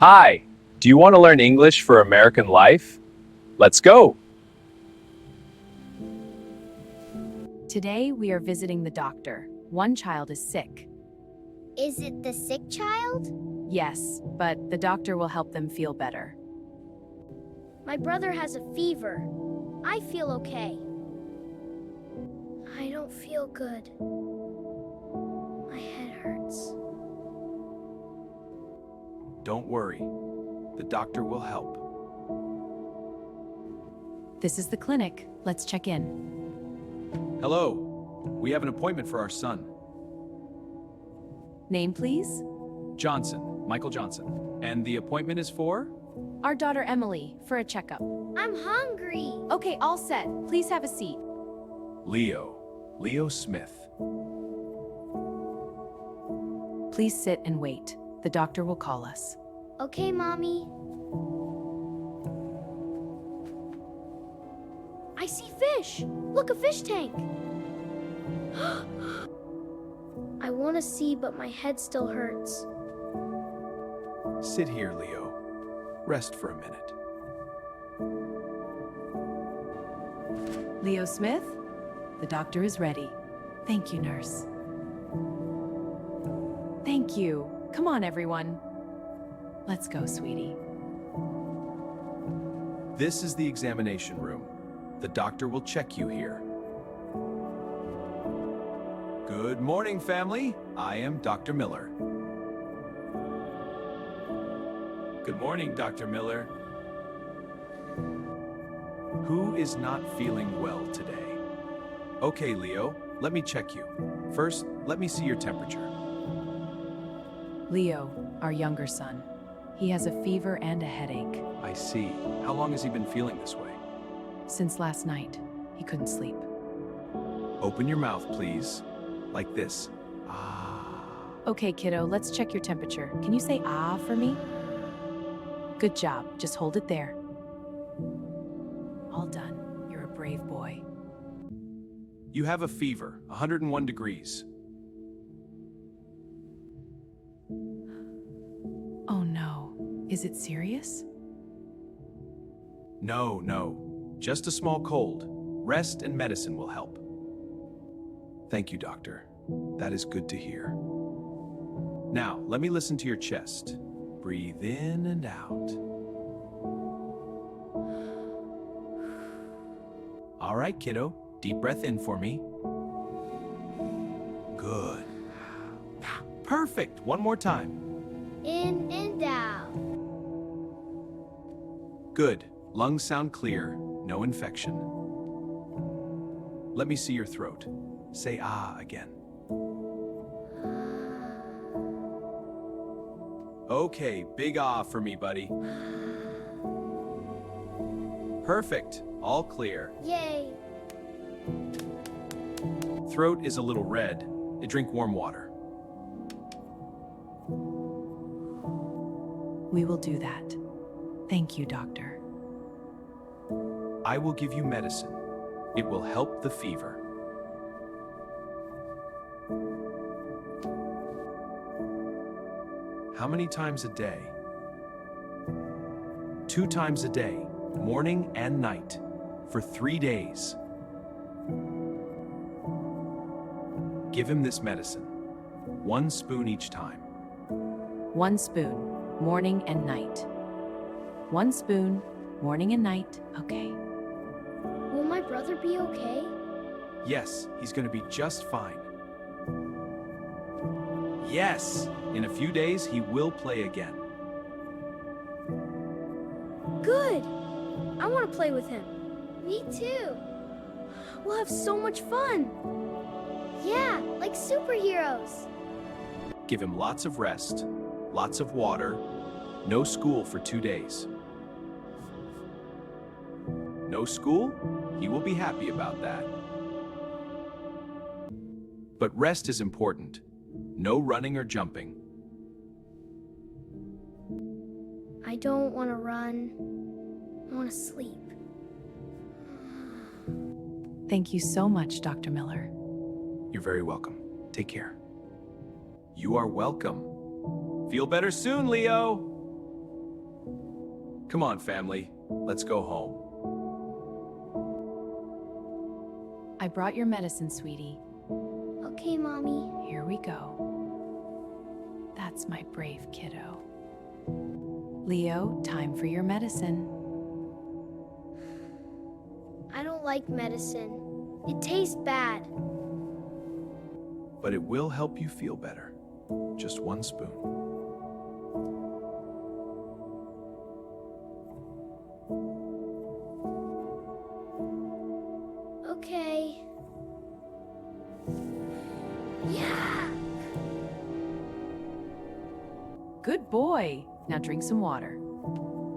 Hi, do you want to learn English for American life? Let's go. Today, we are visiting the doctor. One child is sick. Is it the sick child? Yes, but the doctor will help them feel better. My brother has a fever. I feel okay. I don't feel good. My head hurts. Don't worry. The doctor will help. This is the clinic. Let's check in. Hello. We have an appointment for our son. Name, please? Johnson, Michael Johnson. And the appointment is for? Our daughter Emily, for a checkup. I'm hungry. Okay, all set. Please have a seat. Leo Smith. Please sit and wait. The doctor will call us. Okay, Mommy. I see fish. Look, a fish tank. I want to see, but my head still hurts. Sit here, Leo. Rest for a minute. Leo Smith? The doctor is ready. Thank you, nurse. Thank you. Come on, everyone. Let's go, sweetie. This is the examination room. The doctor will check you here. Good morning, family. I am Dr. Miller. Good morning, Dr. Miller. Who is not feeling well today? Okay, Leo, let me check you. First, let me see your temperature. Leo, our younger son. He has a fever and a headache. I see. How long has he been feeling this way? Since last night, he couldn't sleep. Open your mouth, please. Like this. Ah. Okay, kiddo, let's check your temperature. Can you say ah for me? Good job. Just hold it there. All done. You're a brave boy. You have a fever, 101 degrees. Oh no. Is it serious? No. Just a small cold. Rest and medicine will help. Thank you, doctor. That is good to hear. Now, let me listen to your chest. Breathe in and out. All right, kiddo. Deep breath in for me. Good. Perfect. One more time. In and out. Good. Lungs sound clear. No infection. Let me see your throat. Say ah again. Okay, big ah for me, buddy. Perfect. All clear. Yay. Throat is a little red. Drink warm water. We will do that. Thank you, doctor. I will give you medicine. It will help the fever. How many times a day? 2 times a day, morning and night, for 3 days. Give him this medicine. 1 spoon each time. 1 spoon, morning and night. 1 spoon, morning and night. Okay. Will my brother be okay? Yes, he's going to be just fine. Yes, in a few days he will play again. Good. I want to play with him. Me too. We'll have so much fun. Yeah, like superheroes. Give him lots of rest, lots of water, no school for 2 days. No school? He will be happy about that. But rest is important. No running or jumping. I don't want to run. I want to sleep. Thank you so much, Dr. Miller. You're very welcome. Take care. You are welcome. Feel better soon, Leo. Come on, family. Let's go home. I brought your medicine, sweetie. Okay, Mommy. Here we go. That's my brave kiddo. Leo, time for your medicine. I don't like medicine. It tastes bad. But it will help you feel better. Just 1 spoon. Okay. Yeah! Good boy. Now drink some water.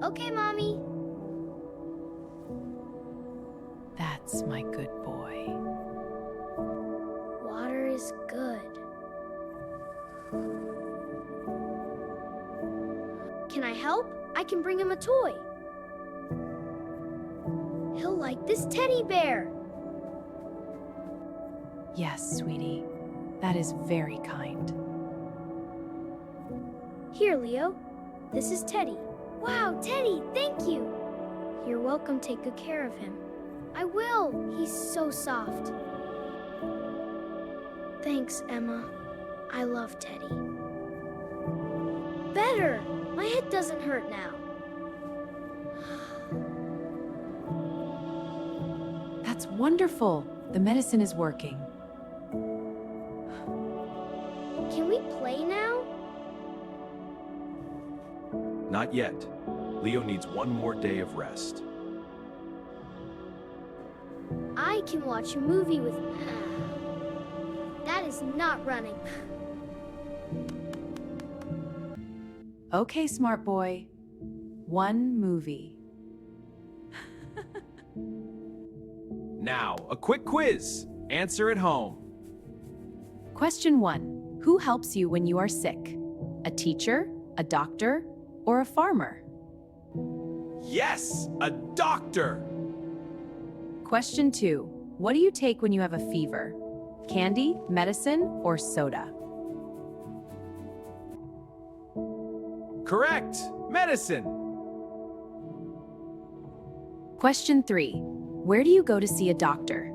Okay, Mommy. That's my good boy. Water is good. Can I help? I can bring him a toy. He'll like this teddy bear. Yes, sweetie. That is very kind. Here, Leo. This is Teddy. Wow, Teddy, thank you. You're welcome. Take good care of him. I will. He's so soft. Thanks, Emma. I love Teddy. Better. My head doesn't hurt now. That's wonderful. The medicine is working. Can we play now? Not yet. Leo needs 1 more day of rest. I can watch a movie with... That is not running. Okay, smart boy. 1 movie. Now, a quick quiz. Answer at home. Question 1. Who helps you when you are sick? A teacher, a doctor, or a farmer? Yes, a doctor. Question 2. What do you take when you have a fever? Candy, medicine, or soda? Correct. Medicine. Question 3. Where do you go to see a doctor?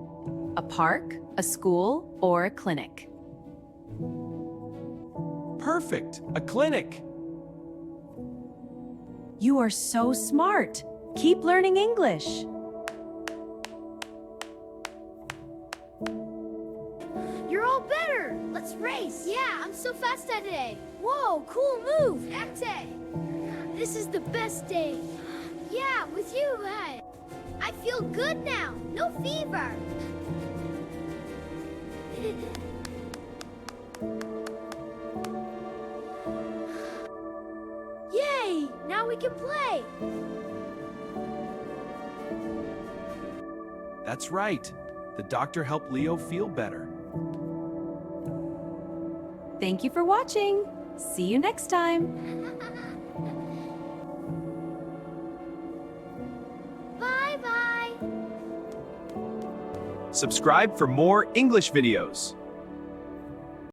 A park, a school, or a clinic? Perfect. A clinic. You are so smart. Keep learning English. You're all better. Let's race. Yeah, I'm so fast today. Whoa, cool move. Ate. This is the best day. Yeah, with you, hey. I feel good now. No fever. Yay! Now we can play. That's right. The doctor helped Leo feel better. Thank you for watching. See you next time. Bye-bye. Subscribe for more English videos.